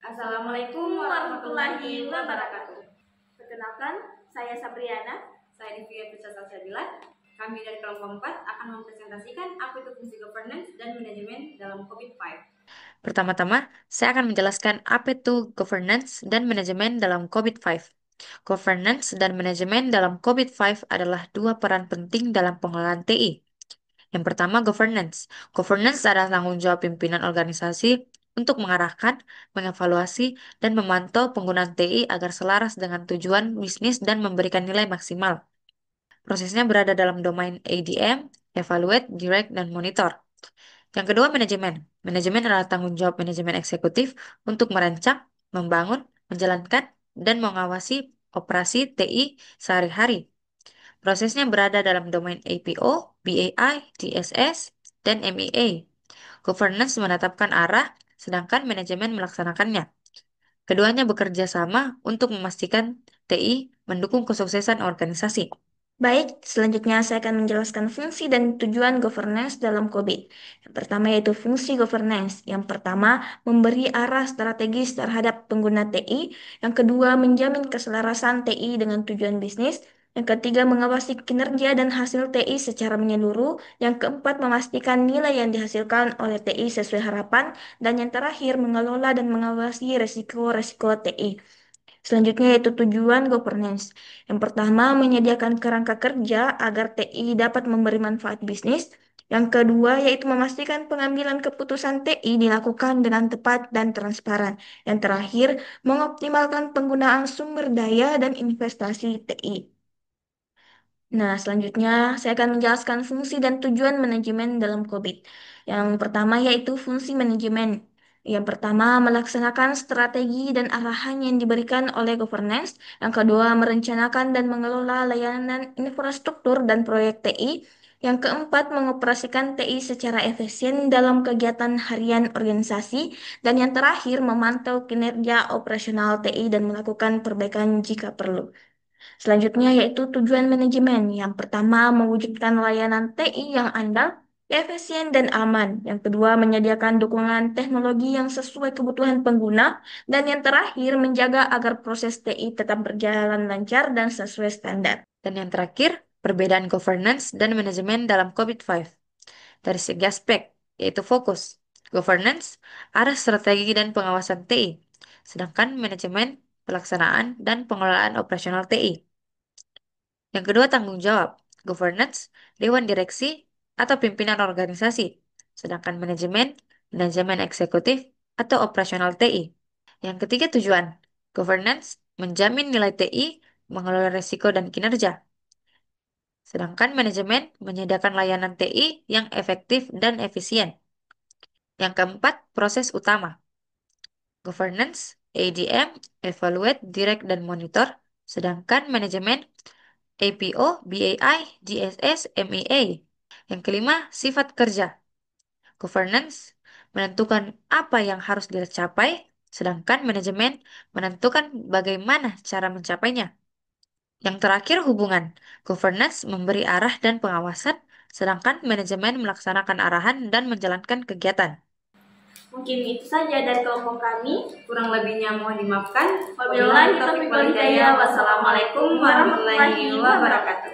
Assalamualaikum warahmatullahi wabarakatuh. Perkenalkan, saya Sabriana. Saya Divya Putra Salsabila. Kami dari kelompok 4 akan mempresentasikan apa itu fungsi governance dan manajemen dalam COVID-5. Pertama-tama, saya akan menjelaskan apa itu governance dan manajemen dalam COVID-5. Governance dan manajemen dalam COVID-5 adalah dua peran penting dalam pengelolaan TI. Yang pertama, governance. Governance adalah tanggung jawab pimpinan organisasi untuk mengarahkan, mengevaluasi, dan memantau penggunaan TI agar selaras dengan tujuan bisnis dan memberikan nilai maksimal. Prosesnya berada dalam domain ADM, evaluate, direct, dan monitor. Yang kedua, manajemen. Manajemen adalah tanggung jawab manajemen eksekutif untuk merancang, membangun, menjalankan, dan mengawasi operasi TI sehari-hari. Prosesnya berada dalam domain APO, BAI, DSS, dan MEA. Governance menetapkan arah, sedangkan manajemen melaksanakannya. Keduanya bekerja sama untuk memastikan TI mendukung kesuksesan organisasi. Baik, selanjutnya saya akan menjelaskan fungsi dan tujuan governance dalam COVID. Yang pertama yaitu fungsi governance. Yang pertama, memberi arah strategis terhadap pengguna TI. Yang kedua, menjamin keselarasan TI dengan tujuan bisnis. Yang ketiga, mengawasi kinerja dan hasil TI secara menyeluruh. Yang keempat, memastikan nilai yang dihasilkan oleh TI sesuai harapan. Dan yang terakhir, mengelola dan mengawasi resiko-resiko TI. Selanjutnya yaitu tujuan governance. Yang pertama, menyediakan kerangka kerja agar TI dapat memberi manfaat bisnis. Yang kedua, yaitu memastikan pengambilan keputusan TI dilakukan dengan tepat dan transparan. Yang terakhir, mengoptimalkan penggunaan sumber daya dan investasi TI. Nah, selanjutnya saya akan menjelaskan fungsi dan tujuan manajemen dalam COVID. Yang pertama yaitu fungsi manajemen. Yang pertama, melaksanakan strategi dan arahan yang diberikan oleh governance. Yang kedua, merencanakan dan mengelola layanan infrastruktur dan proyek TI. Yang keempat, mengoperasikan TI secara efisien dalam kegiatan harian organisasi. Dan yang terakhir, memantau kinerja operasional TI dan melakukan perbaikan jika perlu. Selanjutnya yaitu tujuan manajemen. Yang pertama, mewujudkan layanan TI yang andal, efisien, dan aman. Yang kedua, menyediakan dukungan teknologi yang sesuai kebutuhan pengguna. Dan yang terakhir, menjaga agar proses TI tetap berjalan lancar dan sesuai standar. Dan yang terakhir, perbedaan governance dan manajemen dalam COVID-5. Dari segi aspek, yaitu fokus. Governance, arah strategi dan pengawasan TI. Sedangkan manajemen, pelaksanaan, dan pengelolaan operasional TI. Yang kedua, tanggung jawab. Governance, dewan direksi, atau pimpinan organisasi. Sedangkan manajemen, manajemen eksekutif, atau operasional TI. Yang ketiga, tujuan. Governance, menjamin nilai TI, mengelola risiko dan kinerja. Sedangkan manajemen menyediakan layanan TI yang efektif dan efisien. Yang keempat, proses utama. Governance, ADM, evaluate, direct, dan monitor. Sedangkan manajemen, APO, BAI, DSS, MEA. Yang kelima, sifat kerja. Governance, menentukan apa yang harus dicapai. Sedangkan manajemen menentukan bagaimana cara mencapainya. Yang terakhir, hubungan. Governance memberi arah dan pengawasan, sedangkan manajemen melaksanakan arahan dan menjalankan kegiatan. Mungkin itu saja dari kelompok kami. Kurang lebihnya mohon dimaafkan. Wabillahi taufiq wal hidayah. Wassalamualaikum warahmatullahi wabarakatuh.